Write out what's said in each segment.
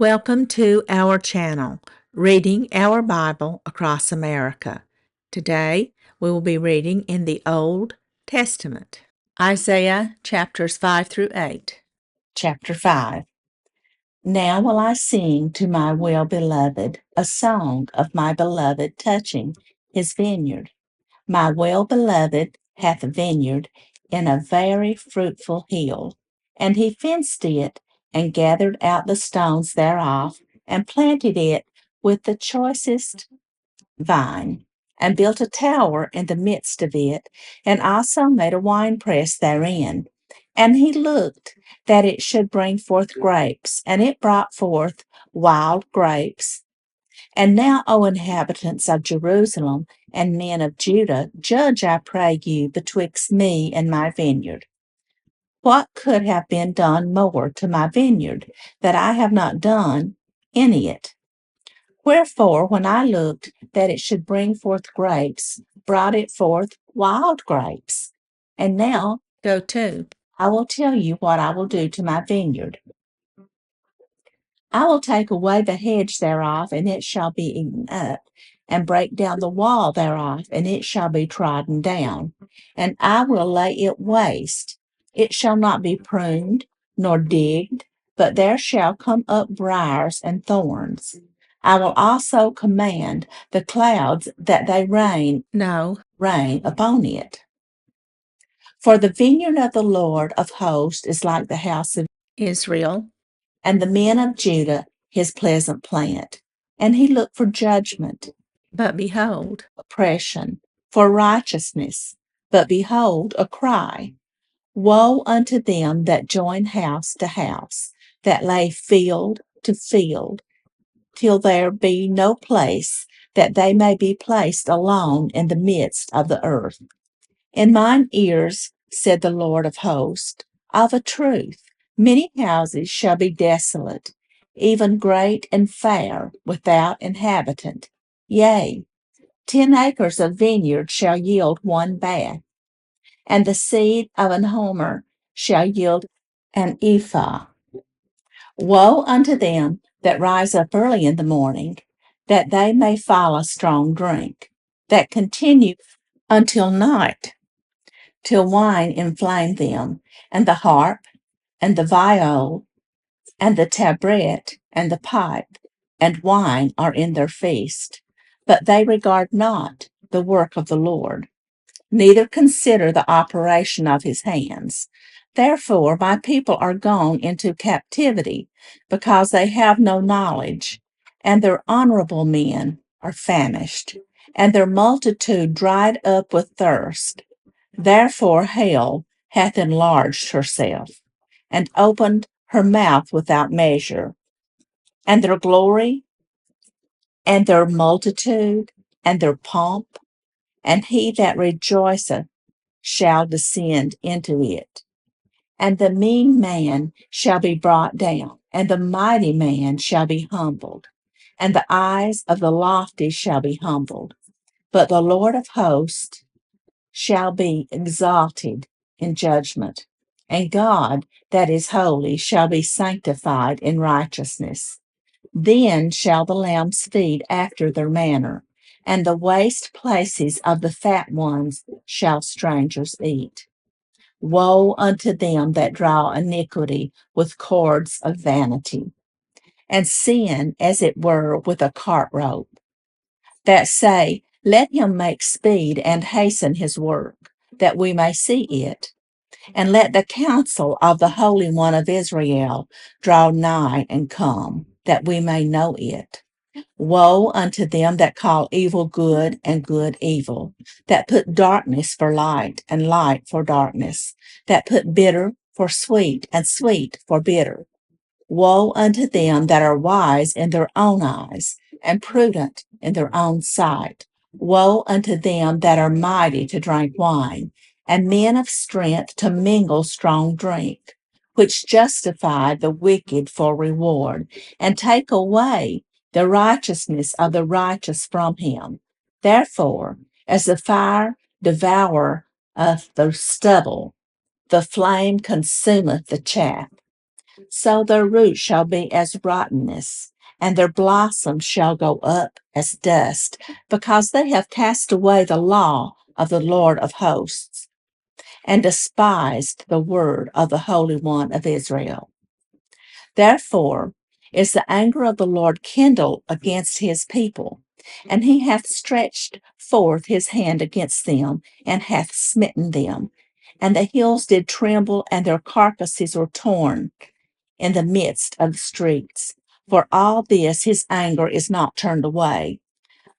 Welcome to our channel, Reading Our Bible Across America. Today, we will be reading in the Old Testament, Isaiah chapters 5 through 8. Chapter 5. Now will I sing to my well-beloved a song of my beloved touching his vineyard. My well-beloved hath a vineyard in a very fruitful hill, and he fenced it, and gathered out the stones thereof, and planted it with the choicest vine, and built a tower in the midst of it, and also made a winepress therein. And he looked that it should bring forth grapes, and it brought forth wild grapes. And now, O inhabitants of Jerusalem and men of Judah, judge, I pray you, betwixt me and my vineyard. What could have been done more to my vineyard that I have not done in it? Wherefore, when I looked that it should bring forth grapes, brought it forth wild grapes. And now, go to. I will tell you what I will do to my vineyard. I will take away the hedge thereof, and it shall be eaten up, and break down the wall thereof, and it shall be trodden down. And I will lay it waste. It shall not be pruned, nor digged, but there shall come up briars and thorns. I will also command the clouds that they rain upon it. For the vineyard of the Lord of hosts is like the house of Israel, and the men of Judah his pleasant plant. And he looked for judgment, but behold, oppression, for righteousness, but behold, a cry. Woe unto them that join house to house, that lay field to field, till there be no place that they may be placed alone in the midst of the earth. In mine ears, said the Lord of hosts, of a truth, many houses shall be desolate, even great and fair, without inhabitant. Yea, 10 acres of vineyard shall yield one bath, and the seed of an homer shall yield an ephah. Woe unto them that rise up early in the morning, that they may follow strong drink, that continue until night, till wine inflame them, and the harp, and the viol, and the tabret, and the pipe, and wine are in their feast. But they regard not the work of the Lord, neither consider the operation of his hands. Therefore my people are gone into captivity, because they have no knowledge, and their honorable men are famished, and their multitude dried up with thirst. Therefore hell hath enlarged herself, and opened her mouth without measure. And their glory, and their multitude, and their pomp, and he that rejoiceth shall descend into it. And the mean man shall be brought down, and the mighty man shall be humbled, and the eyes of the lofty shall be humbled. But the Lord of hosts shall be exalted in judgment, and God that is holy shall be sanctified in righteousness. Then shall the lambs feed after their manner, and the waste places of the fat ones shall strangers eat. Woe unto them that draw iniquity with cords of vanity, and sin, as it were, with a cart rope, that say, let him make speed and hasten his work, that we may see it. And let the counsel of the Holy One of Israel draw nigh and come, that we may know it. Woe unto them that call evil good and good evil, that put darkness for light and light for darkness, that put bitter for sweet and sweet for bitter. Woe unto them that are wise in their own eyes and prudent in their own sight. Woe unto them that are mighty to drink wine, and men of strength to mingle strong drink, which justify the wicked for reward, and take away the righteousness of the righteous from him. Therefore, as the fire devoureth the stubble, the flame consumeth the chaff. So their roots shall be as rottenness, and their blossoms shall go up as dust, because they have cast away the law of the Lord of hosts, and despised the word of the Holy One of Israel. Therefore is the anger of the Lord kindled against his people, and he hath stretched forth his hand against them, and hath smitten them. And the hills did tremble, and their carcasses were torn in the midst of the streets. For all this his anger is not turned away,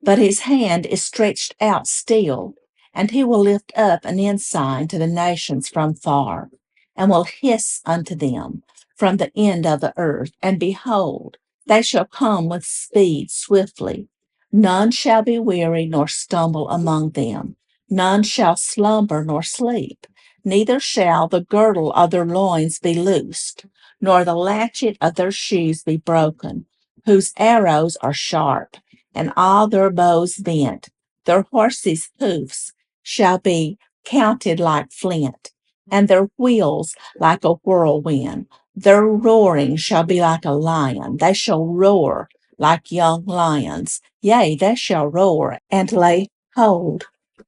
but his hand is stretched out still, and he will lift up an ensign to the nations from far, and will hiss unto them from the end of the earth. And behold, they shall come with speed swiftly. None shall be weary nor stumble among them. None shall slumber nor sleep. Neither shall the girdle of their loins be loosed, nor the latchet of their shoes be broken, whose arrows are sharp, and all their bows bent. Their horses' hoofs shall be counted like flint, and their wheels like a whirlwind. Their roaring shall be like a lion. They shall roar like young lions. Yea, they shall roar and lay hold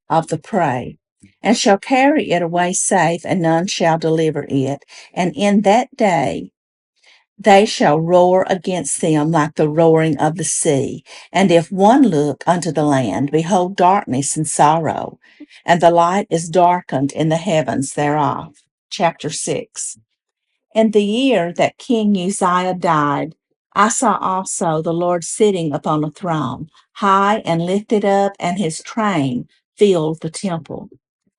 of the prey, and shall carry it away safe, and none shall deliver it. And in that day they shall roar against them like the roaring of the sea. And if one look unto the land, behold darkness and sorrow, and the light is darkened in the heavens thereof. Chapter 6. In the year that King Uzziah died, I saw also the Lord sitting upon a throne, high and lifted up, and his train filled the temple.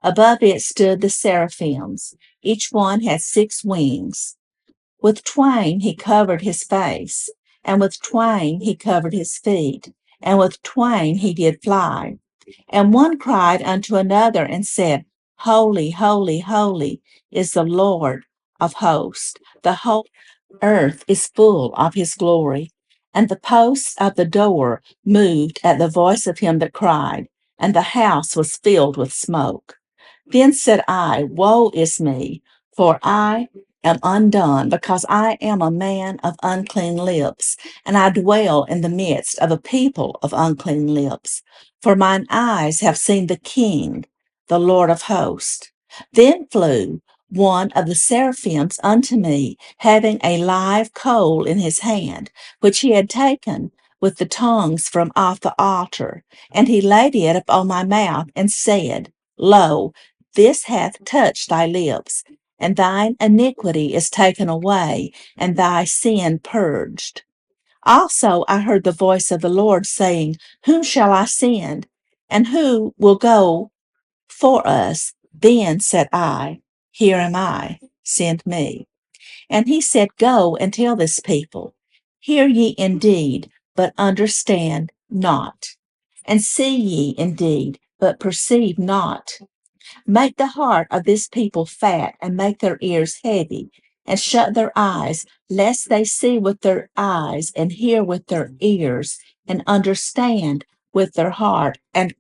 Above it stood the seraphims. Each one had 6 wings. With twain he covered his face, and with twain he covered his feet, and with twain he did fly. And one cried unto another and said, Holy, holy, holy is the Lord of hosts. The whole earth is full of his glory. And the posts of the door moved at the voice of him that cried, and the house was filled with smoke. Then said I, Woe is me, for I am undone, because I am a man of unclean lips, and I dwell in the midst of a people of unclean lips. For mine eyes have seen the King, the Lord of hosts. Then flew one of the seraphims unto me, having a live coal in his hand, which he had taken with the tongues from off the altar. And he laid it upon my mouth, and said, Lo, this hath touched thy lips, and thine iniquity is taken away, and thy sin purged. Also I heard the voice of the Lord saying, Whom shall I send? And who will go for us? Then said I, Here am I, send me. And he said, Go and tell this people, Hear ye indeed, but understand not. And see ye indeed, but perceive not. Make the heart of this people fat, and make their ears heavy, and shut their eyes, lest they see with their eyes, and hear with their ears, and understand with their heart, and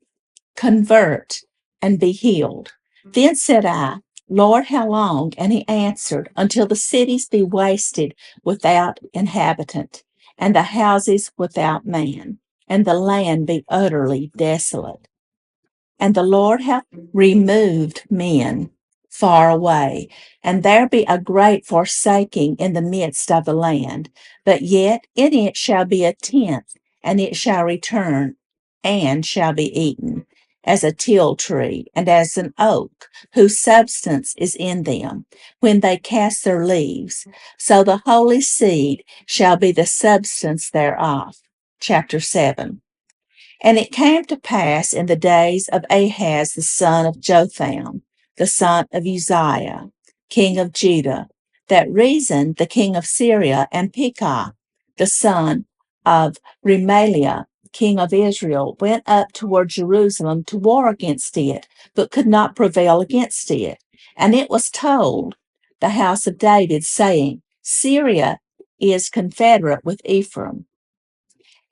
convert, and be healed. Then said I, Lord, how long? And he answered, Until the cities be wasted without inhabitant, and the houses without man, and the land be utterly desolate. And the Lord hath removed men far away, and there be a great forsaking in the midst of the land. But yet in it shall be a tenth, and it shall return, and shall be eaten, as a teil tree, and as an oak, whose substance is in them, when they cast their leaves. So the holy seed shall be the substance thereof. Chapter 7. And it came to pass in the days of Ahaz the son of Jotham, the son of Uzziah, king of Judah, that Rezin the king of Syria, and Pekah the son of Remaliah, king of Israel, went up toward Jerusalem to war against it, but could not prevail against it. And it was told the house of David, saying, Syria is confederate with Ephraim.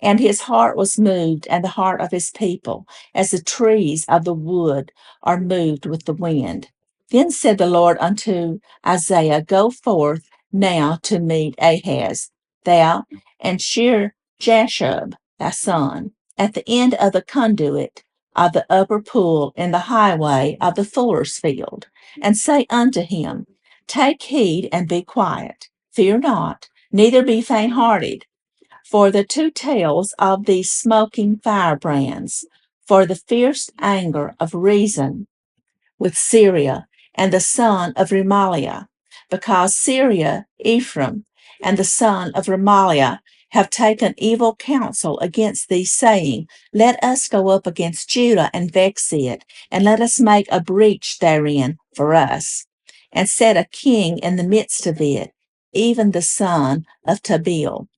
And his heart was moved, and the heart of his people, as the trees of the wood are moved with the wind. Then said the Lord unto Isaiah, Go forth now to meet Ahaz, thou and Shear-Jashub thy son, at the end of the conduit of the upper pool in the highway of the fuller's field, and say unto him, Take heed and be quiet, fear not, neither be faint-hearted, for the two tails of these smoking firebrands, for the fierce anger of Rezin with Syria and the son of Remaliah, because Syria, Ephraim, and the son of Remaliah have taken evil counsel against thee, saying, Let us go up against Judah and vex it, and let us make a breach therein for us, and set a king in the midst of it, even the son of Tabeel.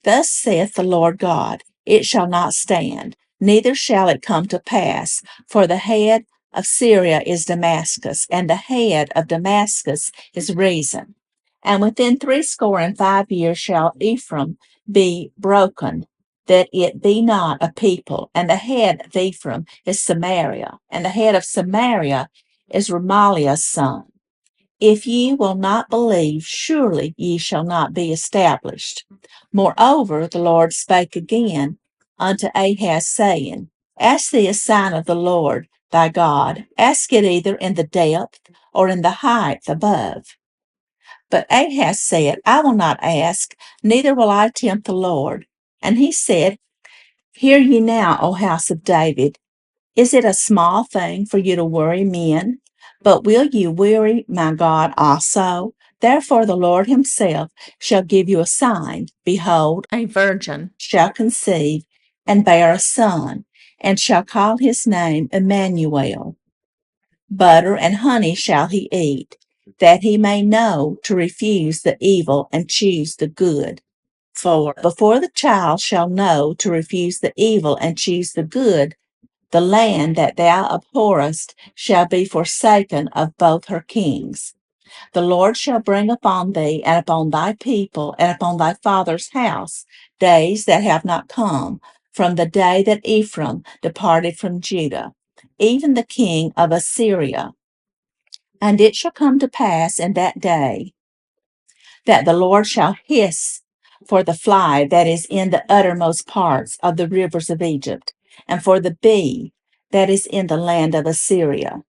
Thus saith the Lord God, It shall not stand, neither shall it come to pass, for the head of Syria is Damascus, and the head of Damascus is Rezin. And within 65 years shall Ephraim be broken, that it be not a people, and the head of Ephraim is Samaria, and the head of Samaria is Remaliah's son. If ye will not believe, surely ye shall not be established. Moreover, the Lord spake again unto Ahaz, saying, Ask thee a sign of the Lord thy God, ask it either in the depth or in the height above. But Ahaz said, I will not ask, neither will I tempt the Lord. And he said, Hear ye now, O house of David. Is it a small thing for you to worry men? But will you weary my God also? Therefore the Lord himself shall give you a sign. Behold, a virgin shall conceive and bear a son, and shall call his name Emmanuel. Butter and honey shall he eat, that he may know to refuse the evil and choose the good. For before the child shall know to refuse the evil and choose the good, the land that thou abhorrest shall be forsaken of both her kings. The Lord shall bring upon thee and upon thy people and upon thy father's house days that have not come from the day that Ephraim departed from Judah, even the king of Assyria. And it shall come to pass in that day that the Lord shall hiss for the fly that is in the uttermost parts of the rivers of Egypt, and for the bee that is in the land of Assyria.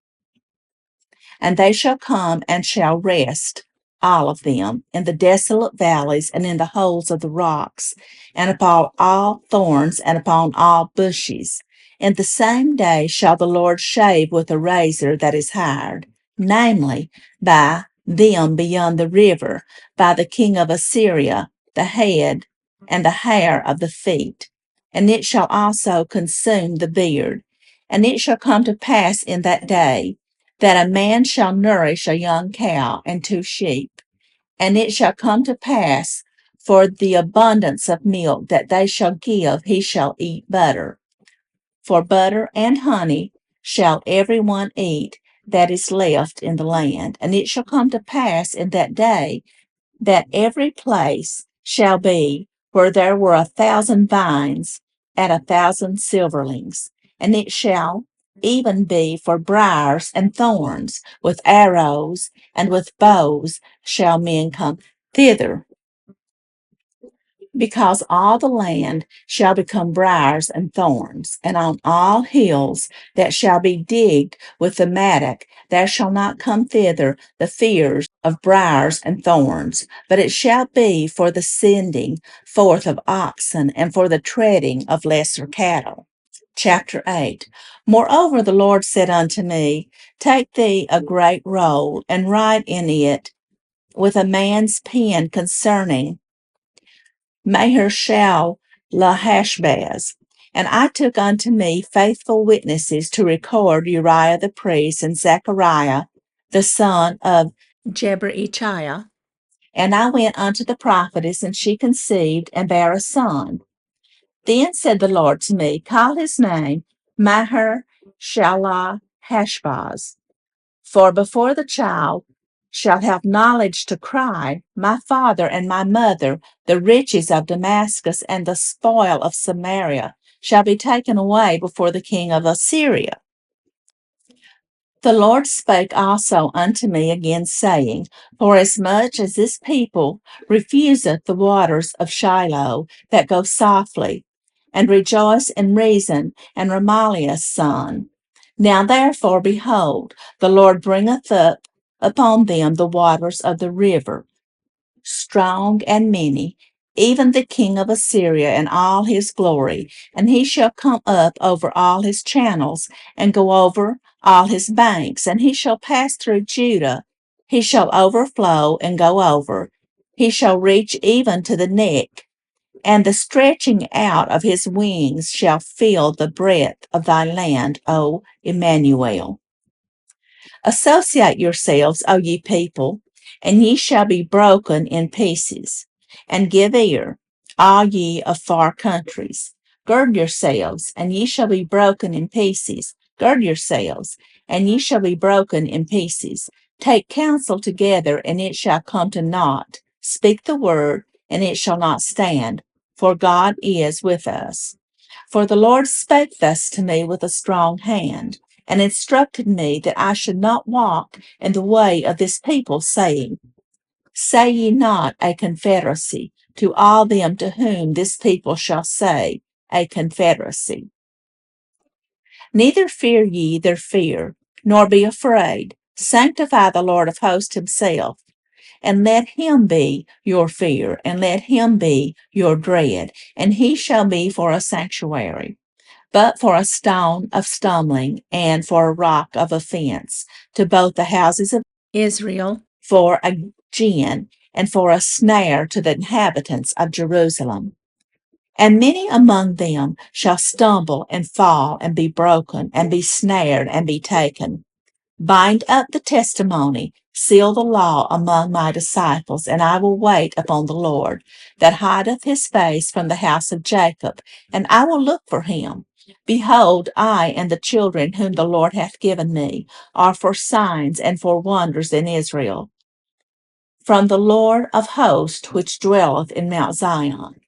And they shall come and shall rest, all of them, in the desolate valleys and in the holes of the rocks, and upon all thorns and upon all bushes. In the same day shall the Lord shave with a razor that is hired, namely, by them beyond the river, by the king of Assyria, the head and the hair of the feet. And it shall also consume the beard. And it shall come to pass in that day that a man shall nourish a young cow and 2 sheep. And it shall come to pass for the abundance of milk that they shall give, he shall eat butter. For butter and honey shall every one eat that is left in the land. And it shall come to pass in that day that every place shall be where there were 1,000 vines and 1,000 silverlings. And it shall even be for briars and thorns, with arrows and with bows shall men come thither, because all the land shall become briars and thorns, and on all hills that shall be digged with the mattock, there shall not come thither the fears of briars and thorns, but it shall be for the sending forth of oxen and for the treading of lesser cattle. Chapter 8. Moreover, the Lord said unto me, Take thee a great roll, and write in it with a man's pen concerning Maher-shalal-Hash-baz. And I took unto me faithful witnesses to record Uriah the priest and Zechariah the son of Jeberechiah. And I went unto the prophetess, and she conceived and bare a son. Then said the Lord to me, Call his name Maher-shalal-Hash-baz. For before the child shall have knowledge to cry, My father and my mother, the riches of Damascus and the spoil of Samaria, shall be taken away before the king of Assyria. The Lord spake also unto me again, saying, Forasmuch as this people refuseth the waters of Shiloh that go softly, and rejoice in Rezin and Remaliah's son. Now therefore, behold, the Lord bringeth up upon them the waters of the river, strong and many, even the king of Assyria and all his glory, and he shall come up over all his channels, and go over all his banks, and he shall pass through Judah. He shall overflow and go over. He shall reach even to the neck, and the stretching out of his wings shall fill the breadth of thy land, O Emmanuel. Associate yourselves, O ye people, and ye shall be broken in pieces. And give ear, all ye of far countries. Gird yourselves, and ye shall be broken in pieces. Gird yourselves, and ye shall be broken in pieces. Take counsel together, and it shall come to naught. Speak the word, and it shall not stand, for God is with us. For the Lord spake thus to me with a strong hand, and instructed me that I should not walk in the way of this people, saying, Say ye not a confederacy to all them to whom this people shall say a confederacy. Neither fear ye their fear, nor be afraid. Sanctify the Lord of hosts himself, and let him be your fear, and let him be your dread, and he shall be for a sanctuary, but for a stone of stumbling and for a rock of offense to both the houses of Israel, for a gin and for a snare to the inhabitants of Jerusalem. And many among them shall stumble and fall and be broken and be snared and be taken. Bind up the testimony, seal the law among my disciples, and I will wait upon the Lord, that hideth his face from the house of Jacob, and I will look for him. Behold, I and the children whom the Lord hath given me are for signs and for wonders in Israel, from the Lord of hosts which dwelleth in Mount Zion.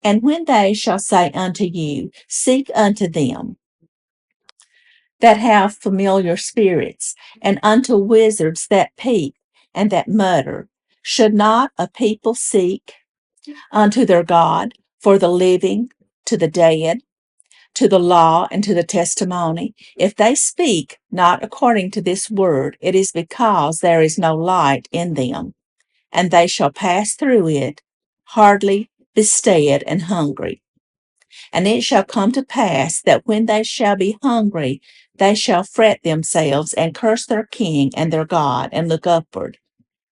And when they shall say unto you, Seek unto them that have familiar spirits, and unto wizards that peep and that mutter, should not a people seek unto their God for the living, to the dead, to the law, and to the testimony? If they speak not according to this word, it is because there is no light in them, and they shall pass through it, hardly bestead and hungry. And it shall come to pass that when they shall be hungry, they shall fret themselves and curse their king and their God, and look upward.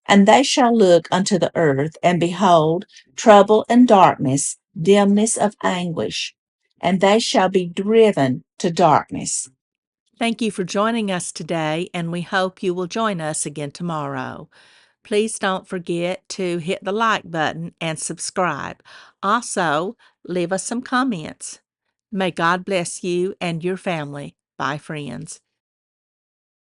And they shall look unto the earth, and behold, trouble and darkness, dimness of anguish, and they shall be driven to darkness. Thank you for joining us today, and we hope you will join us again tomorrow. Please don't forget to hit the like button and subscribe. Also, leave us some comments. May God bless you and your family. Bye, friends.